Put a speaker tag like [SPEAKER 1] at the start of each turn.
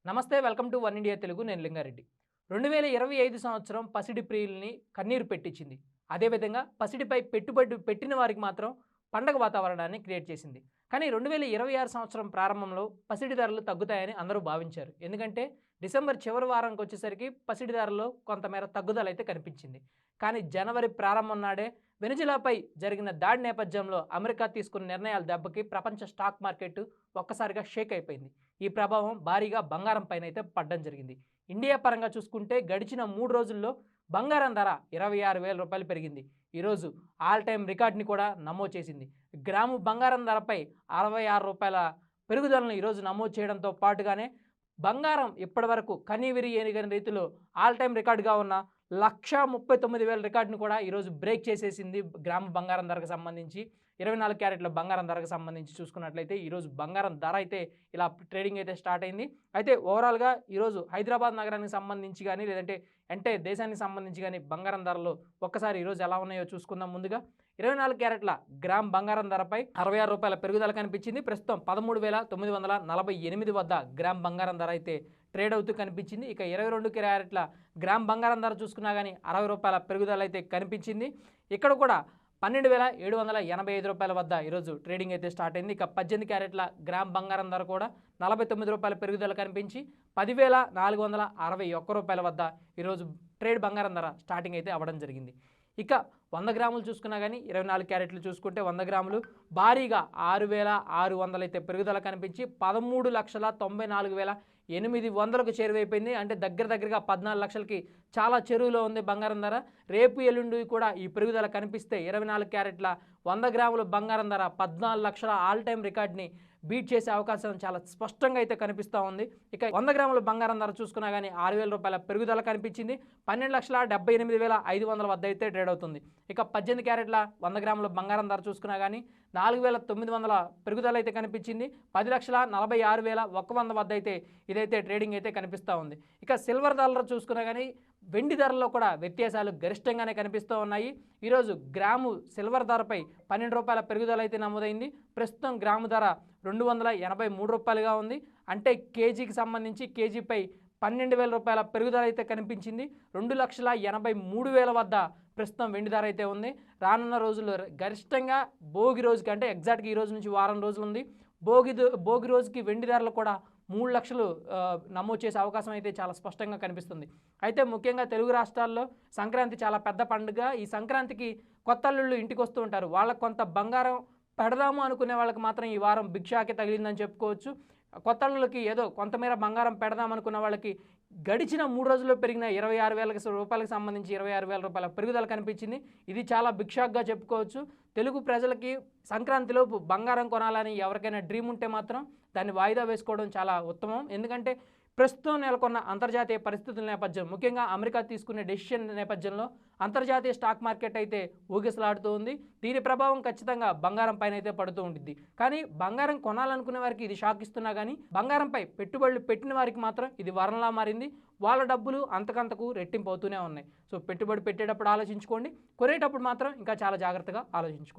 [SPEAKER 1] నమస్తే welcome to one India Telugu నేను లింగారెడ్డి 2025 సంవత్సరం పసిడి ప్రియుల్ని కన్నీరు పెట్టించింది. అదేవిధంగా పసిడిపై పెట్టుబడి పెట్టిన వారికి మాత్రం పండగ వాతావరణాన్ని క్రియేట్ చేసింది. కానీ 2026 సంవత్సరం ప్రారంభంలో పసిడి ధరలు తగ్గుతాయని అందరూ భావించారు. ఎందుకంటే డిసెంబర్ చివరి వారంకి వచ్చేసరికి పసిడి ధరల్లో కొంతమేర తగ్గుదల అయితే కనిపించింది. కానీ జనవరి ప్రారంభం నాడే వెనిజులాపై జరిగిన దాడి నేపథ్యంలో అమెరికా తీసుకున్న నిర్ణయాల దెబ్బకి ప్రపంచ స్టాక్ మార్కెట్ ఒక్కసారిగా షేక్ అయిపోయింది. ఈ ప్రభావం భారీగా బంగారం పైన అయితే పడడం జరిగింది. ఇండియా పరంగా చూసుకుంటే గడిచిన 3 రోజుల్లో బంగారం ధర 26,000 రూపాయలు పెరిగింది. ఈరోజు ఆల్ టైమ్ రికార్డ్ని కూడా నమోదు చేసింది. గ్రాము బంగారం ధరపై 66 రూపాయల పెరుగుదలను ఈరోజు నమోదు చేయడంతో పాటుగానే బంగారం ఇప్పటివరకు కనీవిరి ఎనిగని రీతిలో ఆల్ టైమ్ రికార్డుగా ఉన్న 1,39,000 రికార్డును కూడా ఈరోజు బ్రేక్ చేసేసింది. గ్రాము బంగారం ధరకు సంబంధించి 24 క్యారెట్ల బంగారం ధరకు సంబంధించి చూసుకున్నట్లయితే ఈరోజు బంగారం ధర అయితే ఇలా ట్రేడింగ్ అయితే స్టార్ట్ అయింది. అయితే ఓవరాల్గా ఈరోజు హైదరాబాద్ నగరానికి సంబంధించి కానీ లేదంటే అంటే దేశానికి సంబంధించి కానీ బంగారం ధరలు ఒక్కసారి ఈరోజు ఎలా ఉన్నాయో చూసుకుందాం. ముందుగా 24 క్యారెట్ల గ్రామ్ బంగారం ధరపై 66 రూపాయల పెరుగుదల కనిపించింది. ప్రస్తుతం 13,948 వద్ద గ్రామ్ బంగారం ధర అయితే ట్రేడ్ అవుతూ కనిపించింది. ఇక 22 క్యారెట్ల గ్రామ్ బంగారం ధర చూసుకున్నా కానీ 60 రూపాయల పెరుగుదల అయితే కనిపించింది. ఇక్కడ కూడా 12,785 రూపాయల వద్ద ఈరోజు ట్రేడింగ్ అయితే స్టార్ట్ అయింది. ఇక 18 క్యారెట్ల గ్రామ్ బంగారం ధర కూడా 49 రూపాయల పెరుగుదల కనిపించి 10,461 రూపాయల వద్ద ఈరోజు ట్రేడ్ బంగారం ధర స్టార్టింగ్ అయితే అవ్వడం జరిగింది. ఇక 100 గ్రాములు చూసుకున్నా కానీ 24 క్యారెట్లు చూసుకుంటే 100 గ్రాములు భారీగా 6,600 అయితే పెరుగుదల కనిపించి 13,94,800కు చేరువైపోయింది. అంటే దగ్గరగా 14 లక్షలకి చాలా చెరువులో ఉంది బంగారం ధర. రేపు ఎల్లుండి కూడా ఈ పెరుగుదల కనిపిస్తే 24 క్యారెట్ల 100 గ్రాముల బంగారం ధర 14 లక్షల ఆల్ టైమ్ రికార్డ్ని బీట్ చేసే అవకాశం చాలా స్పష్టంగా అయితే కనిపిస్తూ ఉంది. ఇక 100 గ్రాముల బంగారం ధర చూసుకున్నా కానీ 6,000 రూపాయల పెరుగుదల కనిపించింది. 12,78,500 వద్ద అయితే ట్రేడ్ అవుతుంది. ఇక 18 క్యారెట్ల 100 గ్రాముల బంగారం ధర చూసుకున్నా కానీ 4,900 పెరుగుదల అయితే కనిపించింది. 10,46,100 వద్ద అయితే ఇదైతే ట్రేడింగ్ అయితే కనిపిస్తూ ఉంది. ఇక సిల్వర్ ధరలు చూసుకున్నా కానీ వెండి ధరల్లో కూడా వ్యత్యాసాలు గరిష్టంగానే కనిపిస్తూ ఉన్నాయి. ఈరోజు గ్రాము సిల్వర్ ధరపై 12 రూపాయల పెరుగుదల అయితే నమోదైంది. ప్రస్తుతం గ్రాము ధర 283 రూపాయలుగా ఉంది. అంటే కేజీకి సంబంధించి కేజీపై 12,000 రూపాయల పెరుగుదల అయితే కనిపించింది. 2,83,000 వద్ద ప్రస్తుతం వెండి ధర అయితే ఉంది. రానున్న రోజుల్లో గరిష్టంగా భోగి రోజుకి అంటే ఎగ్జాక్ట్గా ఈ రోజు నుంచి వారం రోజులు ఉంది. భోగి రోజుకి వెండి ధరలు కూడా 3 లక్షలు నమోదు చేసే అవకాశం అయితే చాలా స్పష్టంగా కనిపిస్తుంది. అయితే ముఖ్యంగా తెలుగు రాష్ట్రాల్లో సంక్రాంతి చాలా పెద్ద పండుగ. ఈ సంక్రాంతికి కొత్త అల్లుళ్ళు ఇంటికి వస్తూ ఉంటారు. వాళ్ళకు కొంత బంగారం పెడదాము అనుకునే వాళ్ళకి మాత్రం ఈ వారం భిక్షాకే తగిలిందని చెప్పుకోవచ్చు. కొత్త అల్లుళ్ళకి ఏదో కొంతమేర బంగారం పెడదాం అనుకున్న వాళ్ళకి గడిచిన 3 రోజుల్లో పెరిగిన 26,000 రూపాయలకు సంబంధించి 26,000 రూపాయల పెరుగుదల కనిపించింది. ఇది చాలా భిక్షాక్గా చెప్పుకోవచ్చు. తెలుగు ప్రజలకి సంక్రాంతిలోపు బంగారం కొనాలని ఎవరికైనా డ్రీమ్ ఉంటే మాత్రం దాన్ని వాయిదా వేసుకోవడం చాలా ఉత్తమం. ఎందుకంటే ప్రస్తుతం నెలకొన్న అంతర్జాతీయ పరిస్థితుల నేపథ్యం ముఖ్యంగా అమెరికా తీసుకునే డెసిషన్ నేపథ్యంలో అంతర్జాతీయ స్టాక్ మార్కెట్ అయితే ఊగిసలాడుతూ ఉంది. దీని ప్రభావం ఖచ్చితంగా బంగారం పైన అయితే పడుతూ ఉంటుంది. కానీ బంగారం కొనాలనుకునే వారికి ఇది షాక్ ఇస్తున్నా కానీ బంగారంపై పెట్టుబడులు పెట్టిన వారికి మాత్రం ఇది వరంలా మారింది. వాళ్ళ డబ్బులు అంతకంతకు రెట్టింపు అవుతూనే ఉన్నాయి. సో పెట్టుబడి పెట్టేటప్పుడు ఆలోచించుకోండి, కొనేటప్పుడు మాత్రం ఇంకా చాలా జాగ్రత్తగా ఆలోచించుకోండి.